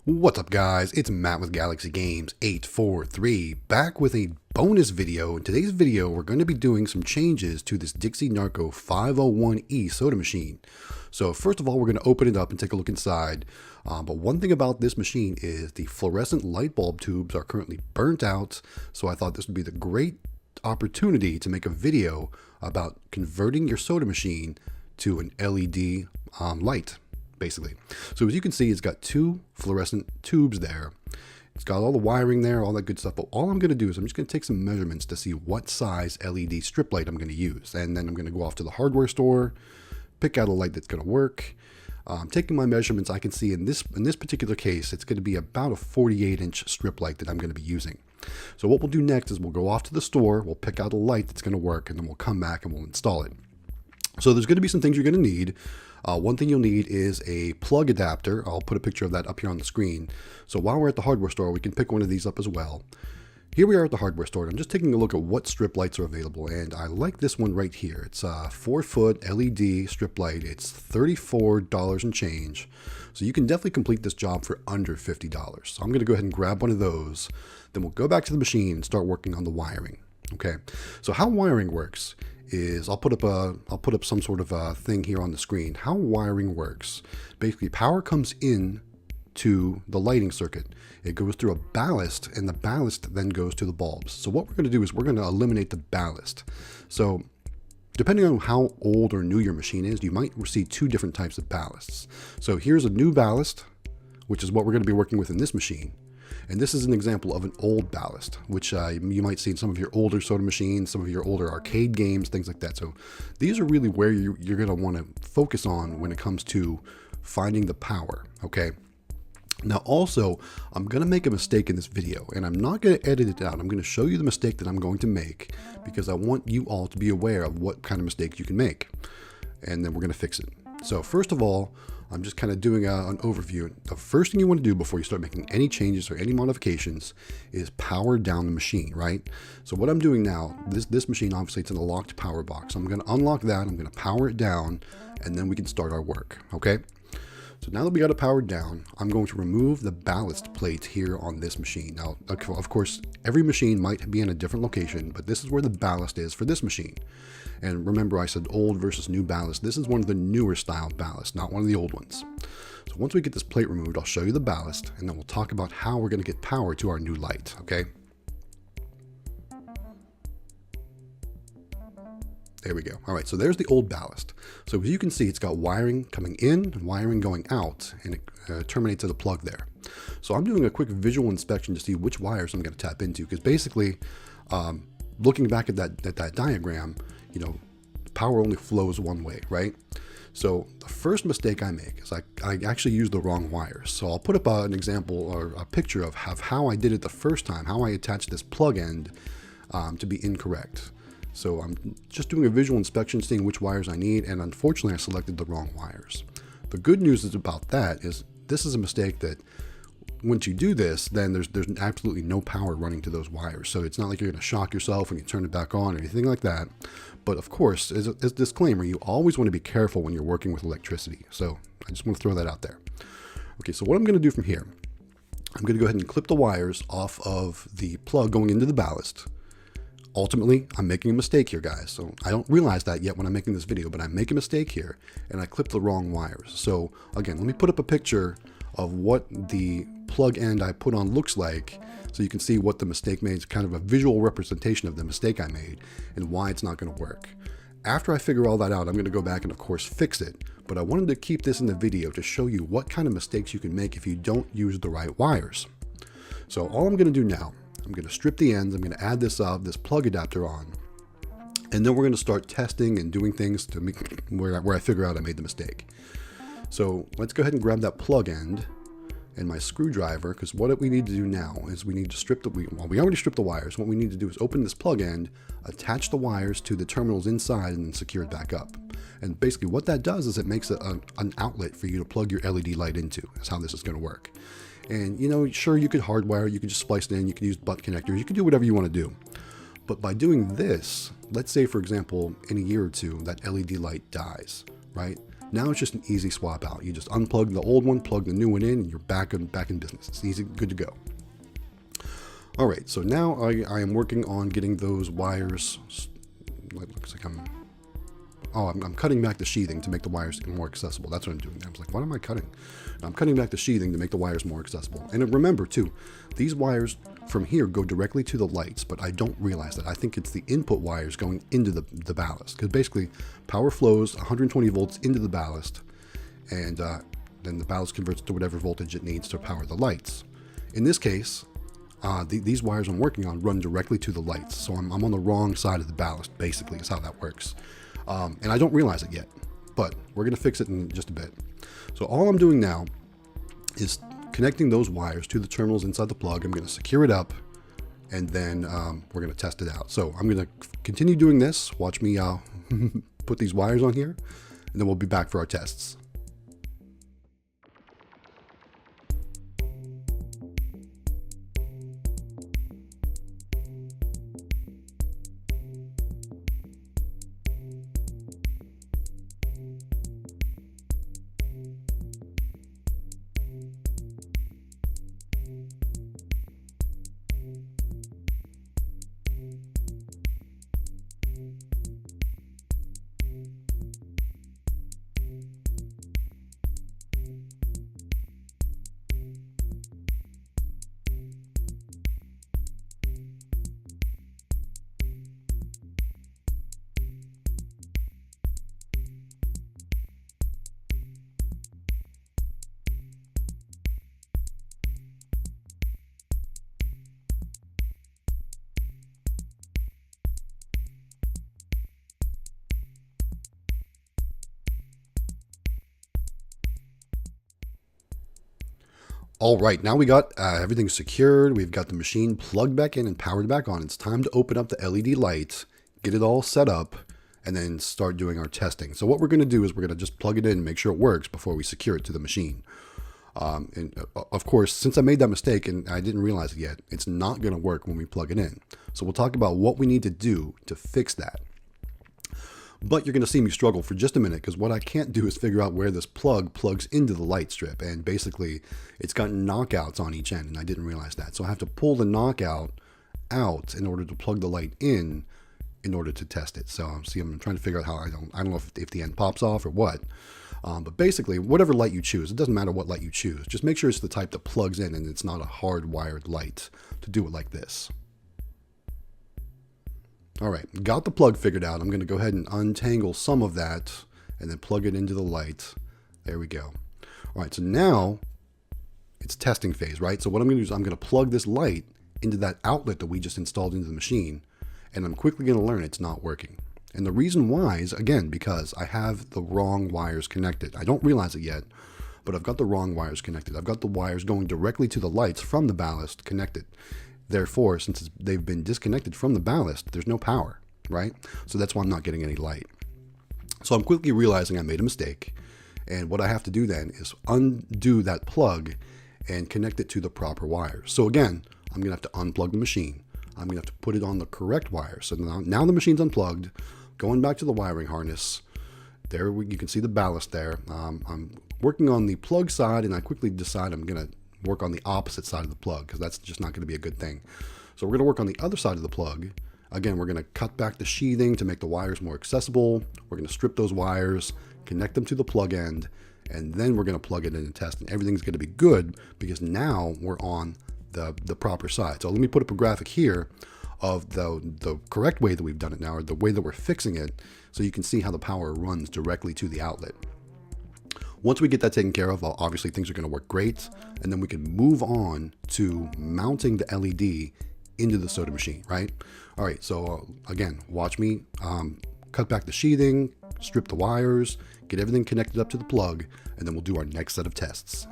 What's up guys, it's Matt with Galaxy Games 843 back with a bonus video. In today's video we're going to be doing some changes to this Dixie Narco 501E soda machine. So first of all we're going to open it up and take a look inside. But one thing about this machine is the fluorescent light bulb tubes are currently burnt out, so I thought this would be the great opportunity to make a video about converting your soda machine to an LED light. Basically. So as you can see, it's got two fluorescent tubes there. It's got all the wiring there, all that good stuff. But all I'm going to do is I'm just going to take some measurements to see what size LED strip light I'm going to use. And then I'm going to go off to the hardware store, pick out a light that's going to work. Taking my measurements, I can see in this particular case, it's going to be about a 48-inch strip light that I'm going to be using. So what we'll do next is we'll go off to the store, we'll pick out a light that's going to work, and then we'll come back and we'll install it. So there's going to be some things you're going to need. One thing you'll need is a plug adapter. I'll put a picture of that up here on the screen. So while we're at the hardware store, we can pick one of these up as well. Here we are at the hardware store. I'm just taking a look at what strip lights are available, and I like this one right here. It's a 4-foot LED strip light. It's $34 and change. So you can definitely complete this job for under $50. So I'm going to go ahead and grab one of those. Then we'll go back to the machine and start working on the wiring. Okay, so how wiring works is I'll put up some sort of a thing here on the screen. How wiring works: basically, power comes in to the lighting circuit. It goes through a ballast, and the ballast then goes to the bulbs. So what we're going to do is we're going to eliminate the ballast. So depending on how old or new your machine is, you might see two different types of ballasts. So here's a new ballast, which is what we're going to be working with in this machine. And this is an example of an old ballast, which you might see in some of your older soda machines, some of your older arcade games, things like that. So these are really where you're going to want to focus on when it comes to finding the power, okay? Now also, I'm going to make a mistake in this video, and I'm not going to edit it out. I'm going to show you the mistake that I'm going to make because I want you all to be aware of what kind of mistakes you can make. And then we're going to fix it. So first of all, I'm just kind of doing an overview. The first thing you want to do before you start making any changes or any modifications is power down the machine, right? So what I'm doing now, this machine, obviously it's in a locked power box. I'm going to unlock that, I'm going to power it down, and then we can start our work, okay? So now that we got it powered down, I'm going to remove the ballast plate here on this machine. Now, of course, every machine might be in a different location, but this is where the ballast is for this machine. And remember, I said old versus new ballast. This is one of the newer style ballast, not one of the old ones. So once we get this plate removed, I'll show you the ballast, and then we'll talk about how we're going to get power to our new light, okay? There we go. All right, so there's the old ballast. So as you can see, it's got wiring coming in and wiring going out, and it terminates at a plug there. So I'm doing a quick visual inspection to see which wires I'm going to tap into, because basically, looking back at that diagram, you know, power only flows one way, right? So the first mistake I make is I actually use the wrong wires. So I'll put up an example or a picture of how I did it the first time, how I attached this plug end to be incorrect. So I'm just doing a visual inspection, seeing which wires I need, and unfortunately I selected the wrong wires. The good news is about that is this is a mistake that once you do this, then there's absolutely no power running to those wires. So it's not like you're going to shock yourself when you turn it back on or anything like that. But of course, as a disclaimer, you always want to be careful when you're working with electricity. So I just want to throw that out there. Okay, so what I'm going to do from here, I'm going to go ahead and clip the wires off of the plug going into the ballast. Ultimately, I'm making a mistake here, guys. So I don't realize that yet when I'm making this video, but I make a mistake here and I clipped the wrong wires. So again, let me put up a picture of what the plug end I put on looks like so you can see what the mistake made. It's kind of a visual representation of the mistake I made and why it's not going to work. After I figure all that out, I'm going to go back and of course fix it, but I wanted to keep this in the video to show you what kind of mistakes you can make if you don't use the right wires. So all I'm going to do now, I'm going to strip the ends, I'm going to add this plug adapter on, and then we're going to start testing and doing things to make where I figure out I made the mistake. So let's go ahead and grab that plug end and my screwdriver, because what we need to do now is we need to strip we already stripped the wires. What we need to do is open this plug end, attach the wires to the terminals inside, and then secure it back up. And basically what that does is it makes an outlet for you to plug your LED light into. That's how this is going to work. And you know, sure, you could hardwire, you could just splice it in, you could use butt connectors, you can do whatever you want to do. But by doing this, let's say for example, in a year or two, that LED light dies, right? Now it's just an easy swap out. You just unplug the old one, plug the new one in, and you're back in business. It's easy, good to go. All right, so now I am working on getting those wires. It looks like I'm cutting back the sheathing to make the wires more accessible. That's what I'm doing. I was like, what am I cutting? I'm cutting back the sheathing to make the wires more accessible. And remember too, these wires from here go directly to the lights, but I don't realize that. I think it's the input wires going into the ballast, because basically power flows 120 volts into the ballast, and then the ballast converts to whatever voltage it needs to power the lights. In this case, these wires I'm working on run directly to the lights, so I'm on the wrong side of the ballast, basically, is how that works. And I don't realize it yet, but we're going to fix it in just a bit. So all I'm doing now is connecting those wires to the terminals inside the plug. I'm going to secure it up, and then we're going to test it out. So I'm going to continue doing this. Watch me put these wires on here, and then we'll be back for our tests. All right, now we got everything secured. We've got the machine plugged back in and powered back on. It's time to open up the LED lights, get it all set up, and then start doing our testing. So what we're going to do is we're going to just plug it in and make sure it works before we secure it to the machine. And of course, since I made that mistake and I didn't realize it yet, it's not going to work when we plug it in. So we'll talk about what we need to do to fix that. But you're going to see me struggle for just a minute, because what I can't do is figure out where this plug plugs into the light strip. And basically, it's got knockouts on each end, and I didn't realize that. So I have to pull the knockout out in order to plug the light in order to test it. So see, I'm trying to figure out how I don't know if the end pops off or what. But basically, whatever light you choose, it doesn't matter what light you choose. Just make sure it's the type that plugs in and it's not a hardwired light to do it like this. All right, got the plug figured out. I'm going to go ahead and untangle some of that and then plug it into the light. There we go. All right, so now it's testing phase, right? So what I'm going to do is I'm going to plug this light into that outlet that we just installed into the machine, and I'm quickly going to learn it's not working. And the reason why is, again, because I have the wrong wires connected. I don't realize it yet, but I've got the wrong wires connected. I've got the wires going directly to the lights from the ballast connected. Therefore, since they've been disconnected from the ballast, there's no power, right? So that's why I'm not getting any light. So I'm quickly realizing I made a mistake. And what I have to do then is undo that plug and connect it to the proper wires. So again, I'm going to have to unplug the machine. I'm going to have to put it on the correct wire. So now the machine's unplugged. Going back to the wiring harness. There you can see the ballast there. I'm working on the plug side, and I quickly decide I'm going to work on the opposite side of the plug, because that's just not going to be a good thing. So we're going to work on the other side of the plug. Again, we're going to cut back the sheathing to make the wires more accessible. We're going to strip those wires, connect them to the plug end, and then we're going to plug it in and test, and everything's going to be good because now we're on the proper side. So let me put up a graphic here of the correct way that we've done it now, or the way that we're fixing it, so you can see how the power runs directly to the outlet. Once we get that taken care of, obviously things are going to work great, and then we can move on to mounting the LED into the soda machine, right? All right, so again, watch me cut back the sheathing, strip the wires, get everything connected up to the plug, and then we'll do our next set of tests.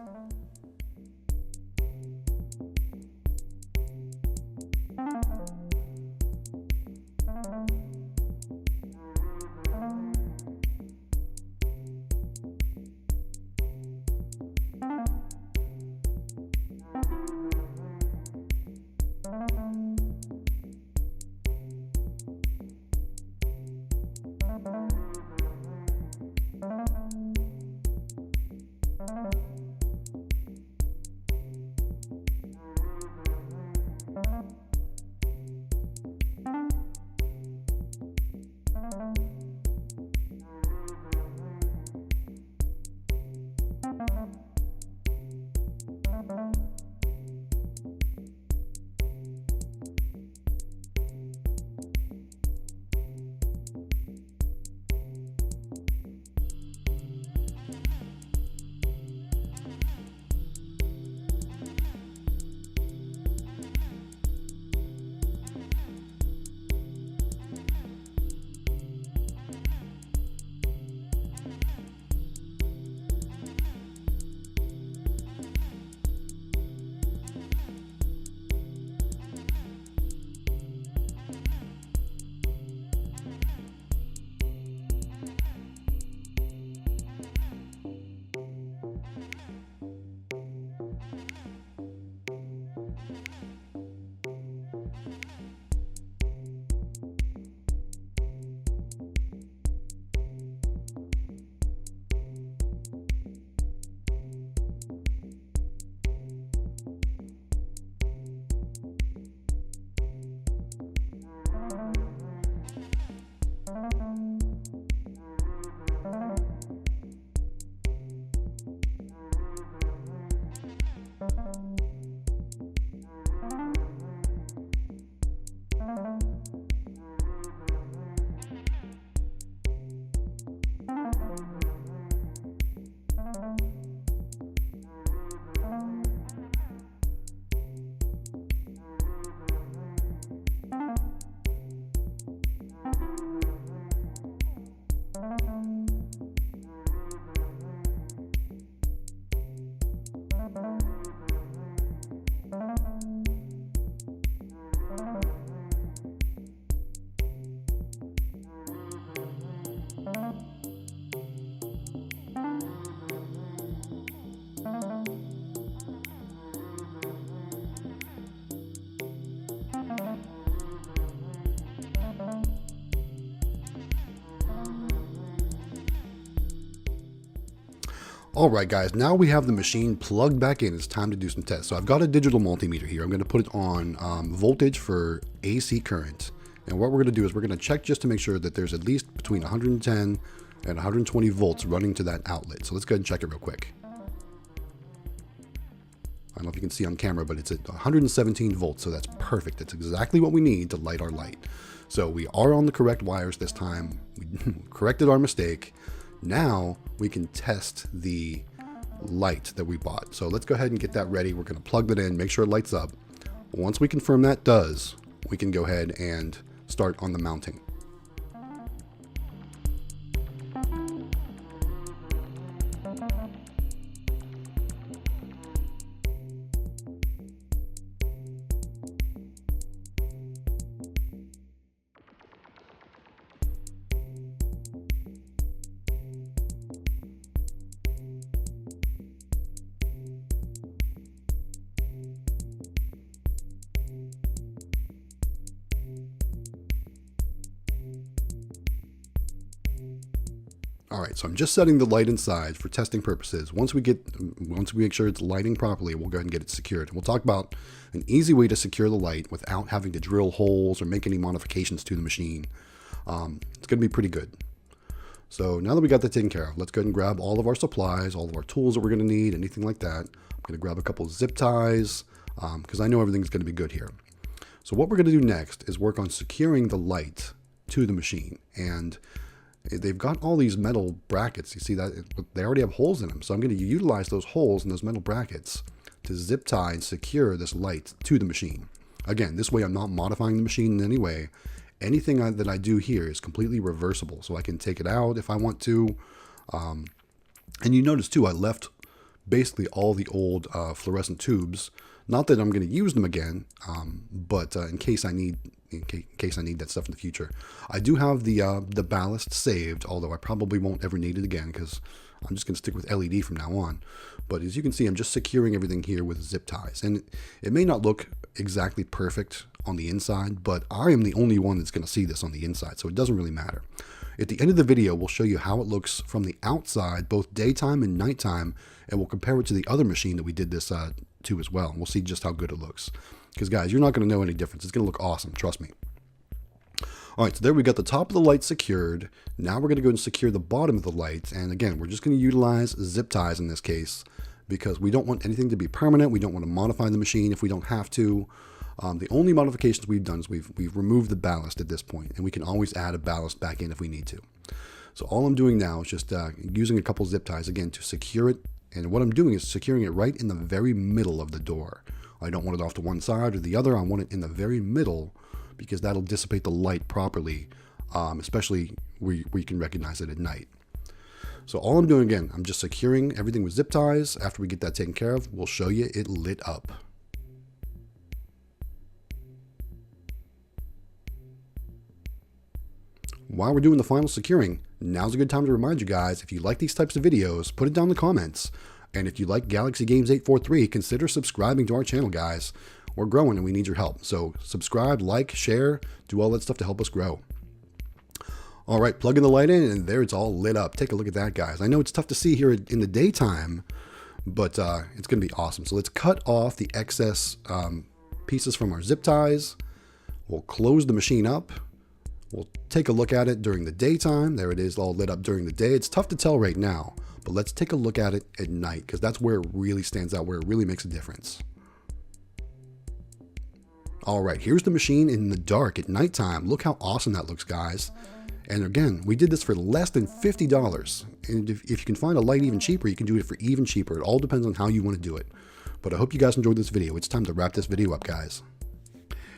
All right, guys, now we have the machine plugged back in. It's time to do some tests. So I've got a digital multimeter here. I'm going to put it on voltage for AC current. And what we're going to do is we're going to check just to make sure that there's at least between 110 and 120 volts running to that outlet. So let's go ahead and check it real quick. I don't know if you can see on camera, but it's at 117 volts. So that's perfect. That's exactly what we need to light our light. So we are on the correct wires this time. We corrected our mistake. Now we can test the light that we bought. So let's go ahead and get that ready. We're going to plug that in, make sure it lights up. Once we confirm that does, we can go ahead and start on the mounting. All right, so I'm just setting the light inside for testing purposes. Once we make sure it's lighting properly, we'll go ahead and get it secured. We'll talk about an easy way to secure the light without having to drill holes or make any modifications to the machine. It's going to be pretty good. So now that we got that taken care of, let's go ahead and grab all of our supplies, all of our tools that we're going to need, anything like that. I'm going to grab a couple of zip ties because I know everything's going to be good here. So what we're going to do next is work on securing the light to the machine. And they've got all these metal brackets. You see that they already have holes in them. So I'm going to utilize those holes in those metal brackets to zip tie and secure this light to the machine. Again, this way I'm not modifying the machine in any way. Anything that I do here is completely reversible. So I can take it out if I want to. And you notice too, I left basically all the old fluorescent tubes. Not that I'm going to use them again, but in case I need that stuff in the future. I do have the ballast saved, although I probably won't ever need it again because I'm just going to stick with LED from now on. But as you can see, I'm just securing everything here with zip ties. And it may not look exactly perfect on the inside, but I am the only one that's going to see this on the inside, so it doesn't really matter. At the end of the video, we'll show you how it looks from the outside, both daytime and nighttime, and we'll compare it to the other machine that we did this to as well. And we'll see just how good it looks. Because guys, you're not going to know any difference. It's going to look awesome, trust me. All right, so there we got the top of the light secured. Now we're going to go and secure the bottom of the light. And again, we're just going to utilize zip ties in this case because we don't want anything to be permanent. We don't want to modify the machine if we don't have to. The only modifications we've done is we've removed the ballast at this point, and we can always add a ballast back in if we need to. So all I'm doing now is just using a couple zip ties again to secure it. And what I'm doing is securing it right in the very middle of the door. I don't want it off to one side or the other. I want it in the very middle because that'll dissipate the light properly, especially where you can recognize it at night. So all I'm doing again, I'm just securing everything with zip ties. After we get that taken care of, we'll show you it lit up. While we're doing the final securing, now's a good time to remind you guys, if you like these types of videos, put it down in the comments. And if you like Galaxy Games 843, consider subscribing to our channel, guys. We're growing and we need your help. So subscribe, like, share, do all that stuff to help us grow. All right, plugging the light in and there it's all lit up. Take a look at that, guys. I know it's tough to see here in the daytime, but it's going to be awesome. So let's cut off the excess pieces from our zip ties. We'll close the machine up. We'll take a look at it during the daytime. There it is, all lit up during the day. It's tough to tell right now, but let's take a look at it at night because that's where it really stands out, where it really makes a difference. All right, here's the machine in the dark at nighttime. Look how awesome that looks, guys. And again, we did this for less than $50. And if you can find a light even cheaper, you can do it for even cheaper. It all depends on how you want to do it. But I hope you guys enjoyed this video. It's time to wrap this video up, guys.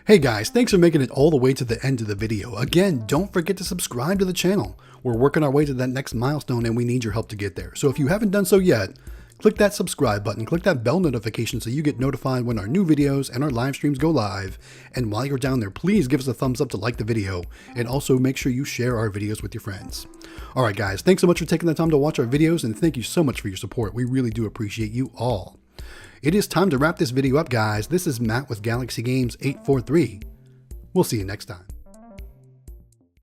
Hey guys, thanks for making it all the way to the end of the video. Again, don't forget to subscribe to the channel. We're working our way to that next milestone and we need your help to get there. So if you haven't done so yet, click that subscribe button, click that bell notification so you get notified when our new videos and our live streams go live. And while you're down there, please give us a thumbs up to like the video and also make sure you share our videos with your friends. All right guys, thanks so much for taking the time to watch our videos and thank you so much for your support. We really do appreciate you all. It is time to wrap this video up, guys. This is Matt with Galaxy Games 843. We'll see you next time.